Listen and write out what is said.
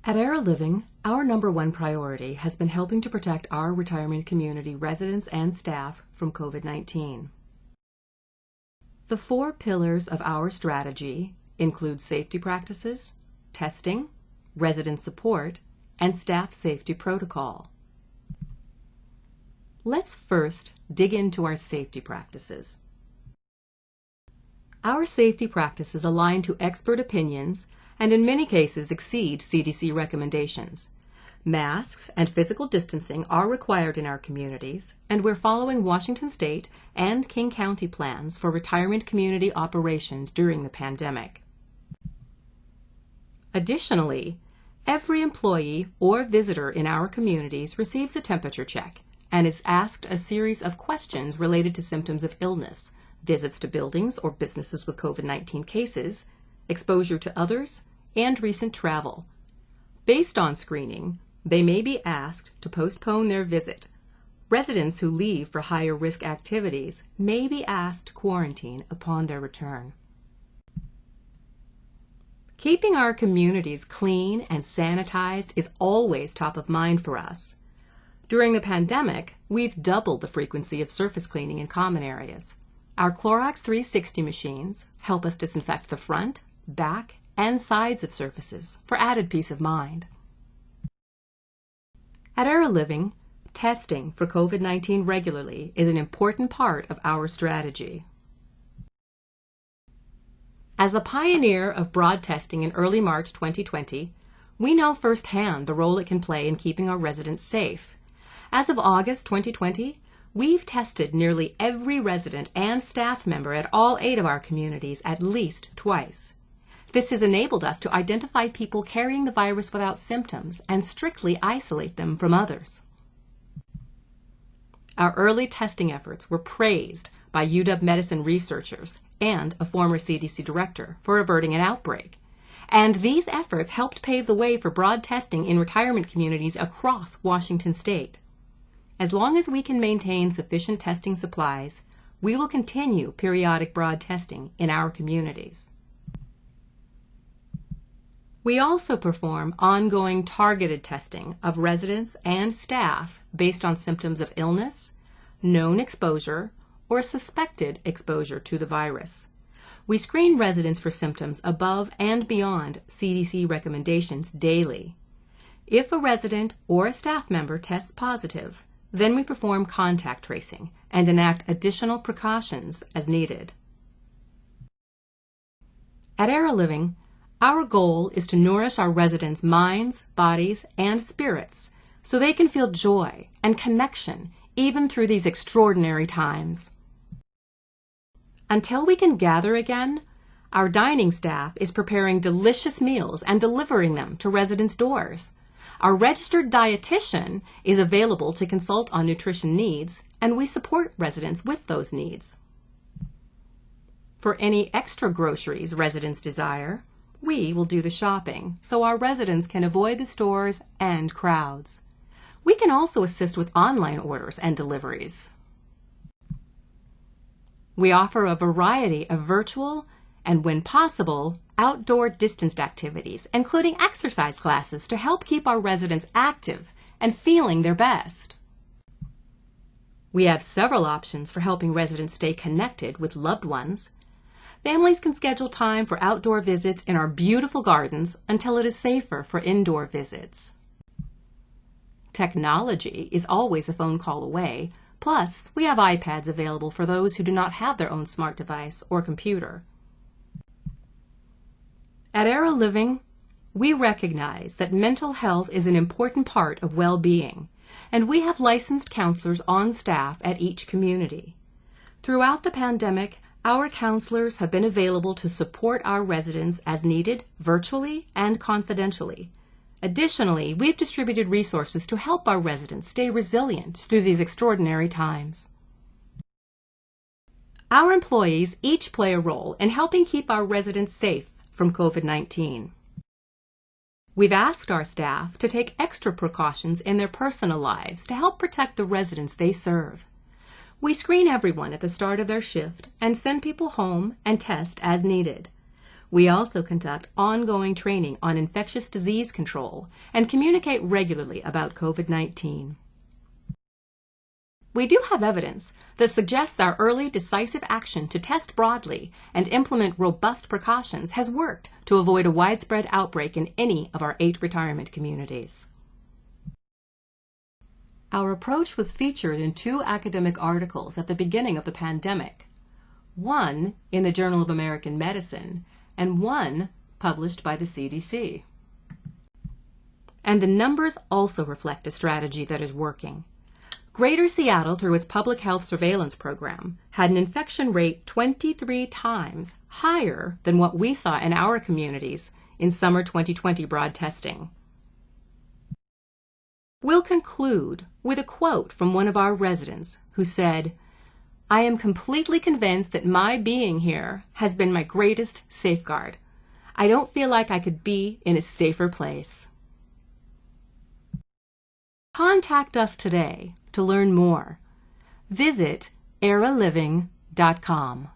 At Era Living, our number one priority has been helping to protect our retirement community residents and staff from COVID-19. The 4 pillars of our strategy include safety practices, testing, resident support, and staff safety protocol. Let's first dig into our safety practices. Our safety practices align to expert opinions and in many cases exceed CDC recommendations. Masks and physical distancing are required in our communities, and we're following Washington State and King County plans for retirement community operations during the pandemic. Additionally, every employee or visitor in our communities receives a temperature check and is asked a series of questions related to symptoms of illness, visits to buildings or businesses with COVID-19 cases, exposure to others, and recent travel. Based on screening, they may be asked to postpone their visit. Residents who leave for higher risk activities may be asked to quarantine upon their return. Keeping our communities clean and sanitized is always top of mind for us. During the pandemic, we've doubled the frequency of surface cleaning in common areas. Our Clorox 360 machines help us disinfect the front, back, and sides of surfaces for added peace of mind. At Era Living, testing for COVID-19 regularly is an important part of our strategy. As the pioneer of broad testing in early March 2020, we know firsthand the role it can play in keeping our residents safe. As of August 2020, we've tested nearly every resident and staff member at all 8 of our communities at least twice. This has enabled us to identify people carrying the virus without symptoms and strictly isolate them from others. Our early testing efforts were praised by UW Medicine researchers and a former CDC director for averting an outbreak. And these efforts helped pave the way for broad testing in retirement communities across Washington State. As long as we can maintain sufficient testing supplies, we will continue periodic broad testing in our communities. We also perform ongoing targeted testing of residents and staff based on symptoms of illness, known exposure, or suspected exposure to the virus. We screen residents for symptoms above and beyond CDC recommendations daily. If a resident or a staff member tests positive, then we perform contact tracing and enact additional precautions as needed. At Era Living, our goal is to nourish our residents' minds, bodies, and spirits so they can feel joy and connection even through these extraordinary times. Until we can gather again, our dining staff is preparing delicious meals and delivering them to residents' doors. Our registered dietitian is available to consult on nutrition needs, and we support residents with those needs. For any extra groceries residents desire, we will do the shopping so our residents can avoid the stores and crowds. We can also assist with online orders and deliveries. We offer a variety of virtual and, when possible, outdoor distanced activities, including exercise classes to help keep our residents active and feeling their best. We have several options for helping residents stay connected with loved ones. Families can schedule time for outdoor visits in our beautiful gardens until it is safer for indoor visits. Technology is always a phone call away. Plus, we have iPads available for those who do not have their own smart device or computer. At Era Living, we recognize that mental health is an important part of well-being, and we have licensed counselors on staff at each community. Throughout the pandemic, our counselors have been available to support our residents as needed, virtually and confidentially. Additionally, we've distributed resources to help our residents stay resilient through these extraordinary times. Our employees each play a role in helping keep our residents safe from COVID-19. We've asked our staff to take extra precautions in their personal lives to help protect the residents they serve. We screen everyone at the start of their shift and send people home and test as needed. We also conduct ongoing training on infectious disease control and communicate regularly about COVID-19. We do have evidence that suggests our early, decisive action to test broadly and implement robust precautions has worked to avoid a widespread outbreak in any of our 8 retirement communities. Our approach was featured in 2 academic articles at the beginning of the pandemic, one in the Journal of American Medicine and one published by the CDC. And the numbers also reflect a strategy that is working. Greater Seattle, through its public health surveillance program, had an infection rate 23 times higher than what we saw in our communities in summer 2020 broad testing. We'll conclude with a quote from one of our residents who said, "I am completely convinced that my being here has been my greatest safeguard. I don't feel like I could be in a safer place." Contact us today to learn more. Visit eraliving.com.